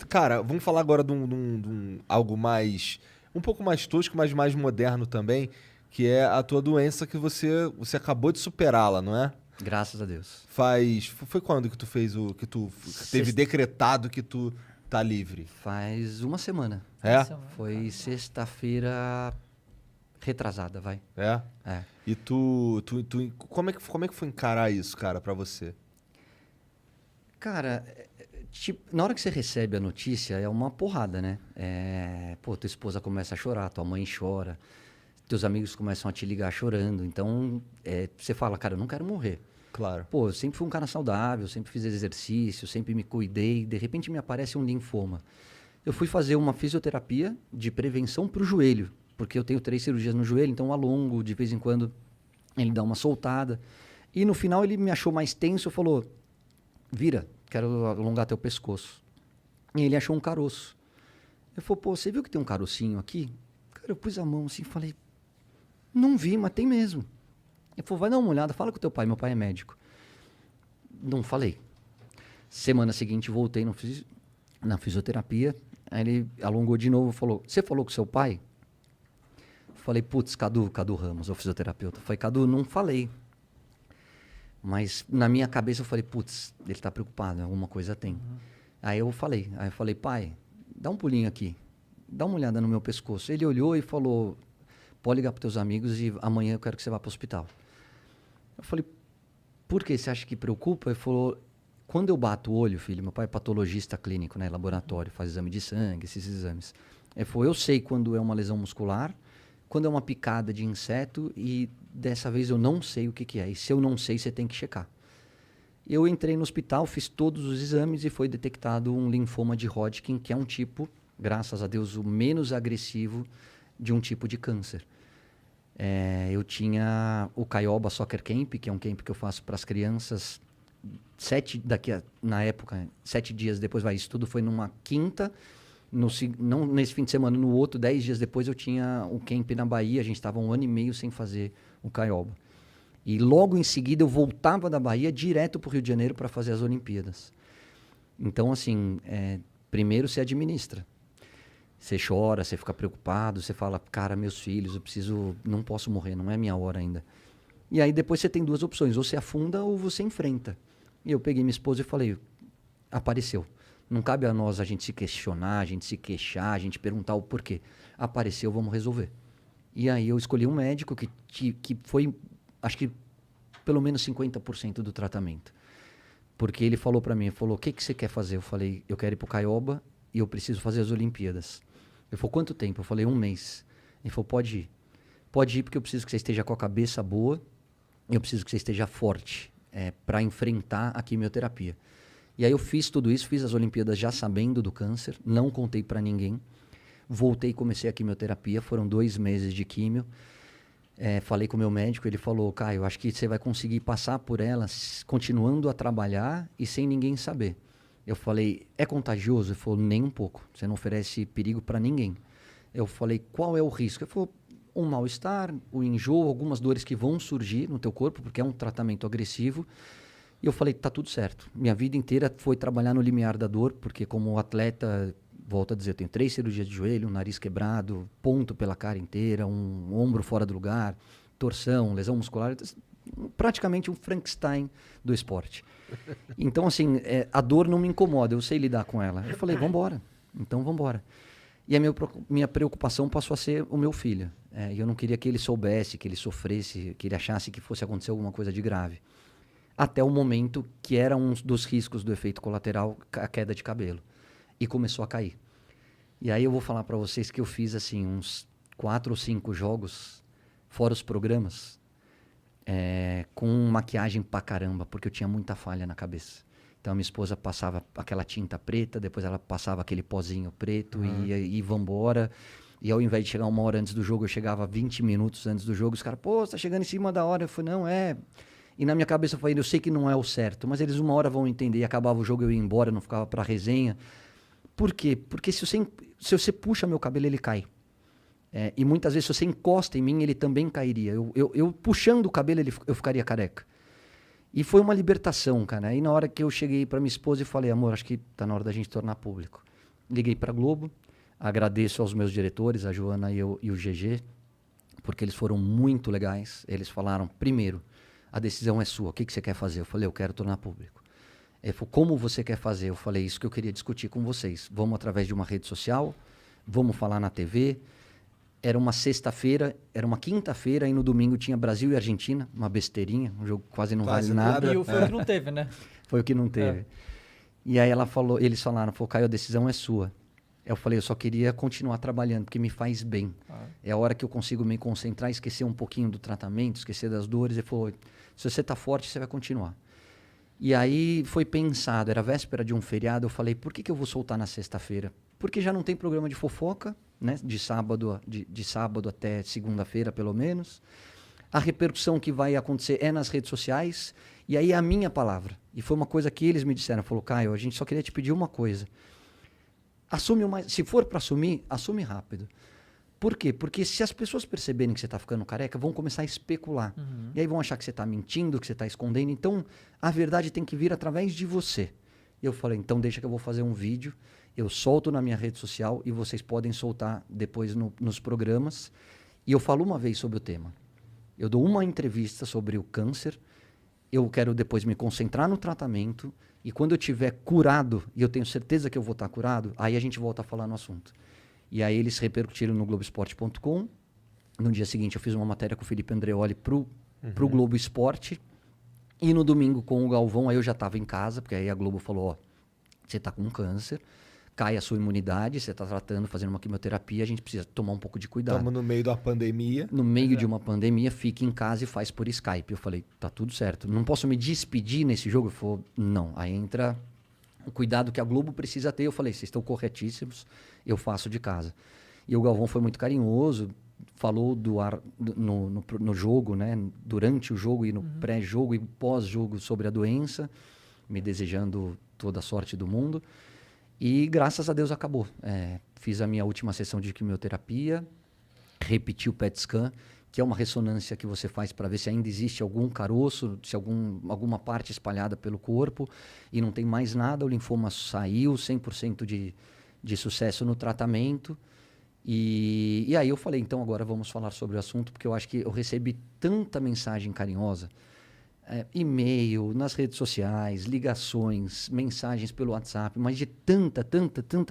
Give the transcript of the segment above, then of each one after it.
Cara, vamos falar agora de algo mais. Um pouco mais tosco, mas mais moderno também, que é a tua doença que você acabou de superá-la, não é? Graças a Deus. Foi quando que tu fez o. Que tu teve Sexta- decretado que tu tá livre? Faz uma semana. É? Foi sexta-feira retrasada, vai. É? É. E como é que foi encarar isso, cara, pra você? Cara, tipo, na hora que você recebe a notícia, é uma porrada, né? Pô, tua esposa começa a chorar, tua mãe chora, teus amigos começam a te ligar chorando. Então, você fala, cara, eu não quero morrer. Claro. Pô, eu sempre fui um cara saudável, sempre fiz exercício, sempre me cuidei. De repente me aparece um linfoma. Eu fui fazer uma fisioterapia de prevenção para o joelho, porque eu tenho 3 cirurgias no joelho, então eu alongo, de vez em quando ele dá uma soltada. E no final ele me achou mais tenso e falou, vira, quero alongar teu pescoço. E ele achou um caroço. Eu falei, pô, você viu que tem um carocinho aqui? Cara, eu pus a mão assim e falei, não vi, mas tem mesmo. Ele falou, vai dar uma olhada, fala com teu pai, meu pai é médico. Não falei. Semana seguinte voltei na fisioterapia, aí ele alongou de novo e falou, você falou com seu pai? Falei, putz, Cadu Ramos, o fisioterapeuta. Falei, Cadu, não falei. Mas na minha cabeça eu falei, putz, ele tá preocupado, alguma coisa tem. Aí eu falei, pai, dá um pulinho aqui, dá uma olhada no meu pescoço. Ele olhou e falou, pode ligar para teus amigos e amanhã eu quero que você vá para o hospital. Eu falei, por que você acha que preocupa? Ele falou, quando eu bato o olho, filho, meu pai é patologista clínico, né, laboratório, faz exame de sangue, esses exames. Ele falou, eu sei quando é uma lesão muscular, quando é uma picada de inseto e dessa vez eu não sei o que que é. E se eu não sei, você tem que checar. Eu entrei no hospital, fiz todos os exames e foi detectado um linfoma de Hodgkin, que é um tipo, graças a Deus, o menos agressivo de um tipo de câncer. Eu tinha o Caioba Soccer Camp, que é um camp que eu faço para as crianças. Na época, 7 dias depois, isso tudo foi numa quinta. Não nesse fim de semana, no outro, 10 dias depois, eu tinha o camp na Bahia. A gente estava 1 ano e meio sem fazer o Caioba. E logo em seguida eu voltava da Bahia direto para o Rio de Janeiro para fazer as Olimpíadas. Então, assim, primeiro você administra. Você chora, você fica preocupado, você fala, cara, meus filhos, não posso morrer, não é minha hora ainda. E aí depois você tem 2 opções, ou você afunda ou você enfrenta. E eu peguei minha esposa e falei, apareceu. Não cabe a nós a gente se questionar, a gente se queixar, a gente perguntar o porquê. Apareceu, vamos resolver. E aí eu escolhi um médico que foi, acho que, pelo menos 50% do tratamento. Porque ele falou para mim, o que você quer fazer? Eu falei, eu quero ir pro Caioba e eu preciso fazer as Olimpíadas. Ele falou, quanto tempo? Eu falei, 1 mês. Ele falou, pode ir. Pode ir porque eu preciso que você esteja com a cabeça boa, eu preciso que você esteja forte para enfrentar a quimioterapia. E aí eu fiz tudo isso, fiz as Olimpíadas já sabendo do câncer, não contei para ninguém. Voltei e comecei a quimioterapia, foram 2 meses de químio. Falei com o meu médico, ele falou, Caio, acho que você vai conseguir passar por ela continuando a trabalhar e sem ninguém saber. Eu falei, é contagioso? Ele falou, nem um pouco, você não oferece perigo para ninguém. Eu falei, qual é o risco? Ele falou, um mal-estar, o enjoo, algumas dores que vão surgir no teu corpo, porque é um tratamento agressivo. E eu falei, tá tudo certo. Minha vida inteira foi trabalhar no limiar da dor, porque como atleta, volto a dizer, eu tenho 3 cirurgias de joelho, um nariz quebrado, ponto pela cara inteira, um ombro fora do lugar, torção, lesão muscular, praticamente um Frankenstein do esporte. Então, assim, a dor não me incomoda, eu sei lidar com ela. Eu falei, vambora, então vambora. E a minha preocupação passou a ser o meu filho. E eu não queria que ele soubesse, que ele sofresse, que ele achasse que fosse acontecer alguma coisa de grave. Até o momento que era um dos riscos do efeito colateral, a queda de cabelo. E começou a cair. E aí eu vou falar para vocês que eu fiz assim uns 4 ou 5 jogos, fora os programas, com maquiagem pra caramba, porque eu tinha muita falha na cabeça. Então a minha esposa passava aquela tinta preta, depois ela passava aquele pozinho preto e vambora. E ao invés de chegar 1 hora antes do jogo, eu chegava 20 minutos antes do jogo. Os caras, pô, você tá chegando em cima da hora. Eu falei, não, E na minha cabeça eu falei, eu sei que não é o certo, mas eles 1 hora vão entender. E acabava o jogo, eu ia embora, não ficava pra resenha. Por quê? Porque se você puxa meu cabelo, ele cai. E muitas vezes, se você encosta em mim, ele também cairia. Eu puxando o cabelo, eu ficaria careca. E foi uma libertação, cara. Aí na hora que eu cheguei pra minha esposa e falei, amor, acho que tá na hora da gente tornar público. liguei para a Globo, agradeço aos meus diretores, a Joana e o GG, porque eles foram muito legais. Eles falaram, primeiro, a decisão é sua, o que você quer fazer? Eu falei, eu quero tornar público. Ele falou, como você quer fazer? Eu falei, isso que eu queria discutir com vocês. Vamos através de uma rede social, vamos falar na TV. Era uma sexta-feira, era uma quinta-feira, e no domingo tinha Brasil e Argentina, uma besteirinha, um jogo quase não vale nada. E foi o que não teve, né? Foi o que não teve. E aí eles falaram, Caio, a decisão é sua. Eu falei, eu só queria continuar trabalhando, porque me faz bem. É a hora que eu consigo me concentrar, esquecer um pouquinho do tratamento, esquecer das dores. Ele falou, se você está forte, você vai continuar. E aí foi pensado, era véspera de um feriado, eu falei, por que eu vou soltar na sexta-feira? Porque já não tem programa de fofoca, né? De sábado até segunda-feira, pelo menos. A repercussão que vai acontecer é nas redes sociais. E aí é a minha palavra. E foi uma coisa que eles me disseram. Falou, Caio, a gente só queria te pedir uma coisa. Assume o mais... Se for para assumir, assume rápido. Por quê? Porque se as pessoas perceberem que você está ficando careca, vão começar a especular. E aí vão achar que você está mentindo, que você está escondendo. Então, a verdade tem que vir através de você. E eu falei, então deixa que eu vou fazer um vídeo. Eu solto na minha rede social e vocês podem soltar depois nos programas. E eu falo uma vez sobre o tema. Eu dou uma entrevista sobre o câncer. Eu quero depois me concentrar no tratamento. E quando eu tiver curado, e eu tenho certeza que eu vou estar curado, aí a gente volta a falar no assunto. E aí eles repercutiram no Globoesporte.com. No dia seguinte eu fiz uma matéria com o Felipe Andreoli pro Globo Esporte. E no domingo com o Galvão, aí eu já estava em casa, porque aí a Globo falou, ó, você está com câncer, cai a sua imunidade, você está tratando, fazendo uma quimioterapia, a gente precisa tomar um pouco de cuidado. Estamos no meio da pandemia. No meio de uma pandemia, fique em casa e faz por Skype. Eu falei, tá tudo certo. Não posso me despedir nesse jogo? Ele falou, não. Aí entra o cuidado que a Globo precisa ter. Eu falei, vocês estão corretíssimos, eu faço de casa. E o Galvão foi muito carinhoso, falou no jogo, né? Durante o jogo e no pré-jogo e pós-jogo sobre a doença, me desejando toda a sorte do mundo. E graças a Deus acabou. Fiz a minha última sessão de quimioterapia, repeti o PET scan, que é uma ressonância que você faz para ver se ainda existe algum caroço, se alguma parte espalhada pelo corpo, e não tem mais nada, o linfoma saiu, 100% de sucesso no tratamento. E aí eu falei, então agora vamos falar sobre o assunto, porque eu acho que eu recebi tanta mensagem carinhosa, e-mail, nas redes sociais, ligações, mensagens pelo WhatsApp, mas de tanta,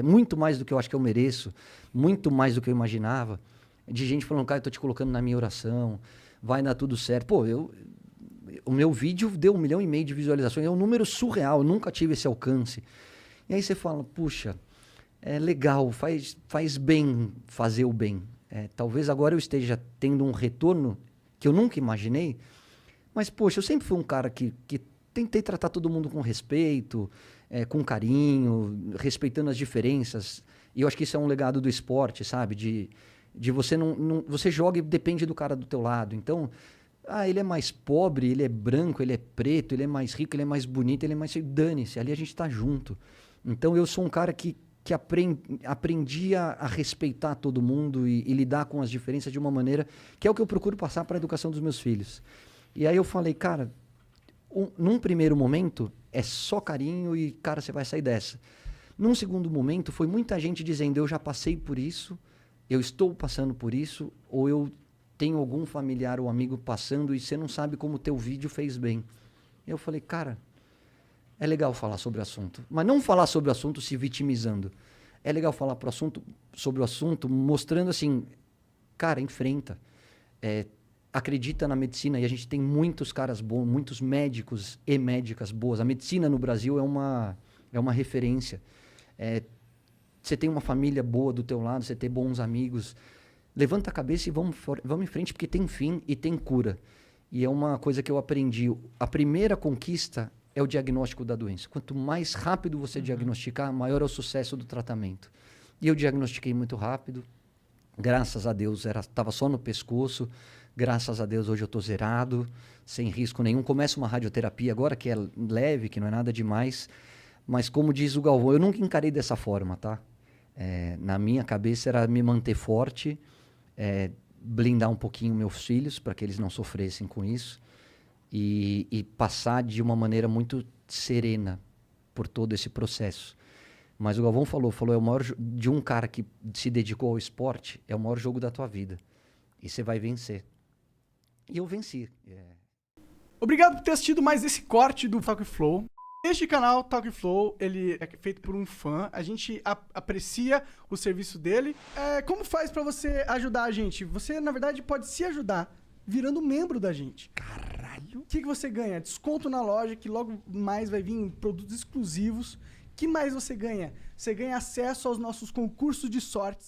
muito mais do que eu acho que eu mereço, muito mais do que eu imaginava, de gente falando, cara, eu tô te colocando na minha oração, vai dar tudo certo. Pô, o meu vídeo deu 1,5 milhão de visualizações, é um número surreal, eu nunca tive esse alcance. E aí você fala, puxa, é legal, faz bem fazer o bem. Talvez agora eu esteja tendo um retorno que eu nunca imaginei, mas, poxa, eu sempre fui um cara que tentei tratar todo mundo com respeito, com carinho, respeitando as diferenças. E eu acho que isso é um legado do esporte, sabe? De você você joga e depende do cara do teu lado. Então, ele é mais pobre, ele é branco, ele é preto, ele é mais rico, ele é mais bonito, ele é mais... Dane-se, ali a gente tá junto. Então, eu sou um cara que aprendi a respeitar todo mundo e lidar com as diferenças de uma maneira que é o que eu procuro passar para a educação dos meus filhos. E aí eu falei, cara, num primeiro momento é só carinho e, cara, você vai sair dessa. Num segundo momento foi muita gente dizendo, eu já passei por isso, eu estou passando por isso, ou eu tenho algum familiar ou amigo passando e você não sabe como o teu vídeo fez bem. Eu falei, cara, é legal falar sobre o assunto, mas não falar sobre o assunto se vitimizando. É legal falar sobre o assunto mostrando assim, cara, enfrenta. Acredita na medicina, e a gente tem muitos caras bons, muitos médicos e médicas boas. A medicina no Brasil é uma referência. Você tem uma família boa do teu lado, você tem bons amigos. Levanta a cabeça e vamos em frente, porque tem fim e tem cura. E é uma coisa que eu aprendi. A primeira conquista é o diagnóstico da doença. Quanto mais rápido você diagnosticar, maior é o sucesso do tratamento. E eu diagnostiquei muito rápido. Graças a Deus, estava só no pescoço. Graças a Deus, hoje eu estou zerado, sem risco nenhum. Começo uma radioterapia agora, que é leve, que não é nada demais. Mas como diz o Galvão, eu nunca encarei dessa forma, tá? Na minha cabeça era me manter forte, blindar um pouquinho meus filhos, para que eles não sofressem com isso. E passar de uma maneira muito serena por todo esse processo. Mas o Galvão falou, é o maior de um cara que se dedicou ao esporte, é o maior jogo da tua vida. E você vai vencer. E eu venci. Obrigado por ter assistido mais esse corte do Talk Flow. Este canal, Talk Flow, ele é feito por um fã. A gente aprecia o serviço dele. Como faz pra você ajudar a gente? Você, na verdade, pode se ajudar virando membro da gente. Caralho! O que você ganha? Desconto na loja, que logo mais vai vir produtos exclusivos. O que mais você ganha? Você ganha acesso aos nossos concursos de sortes.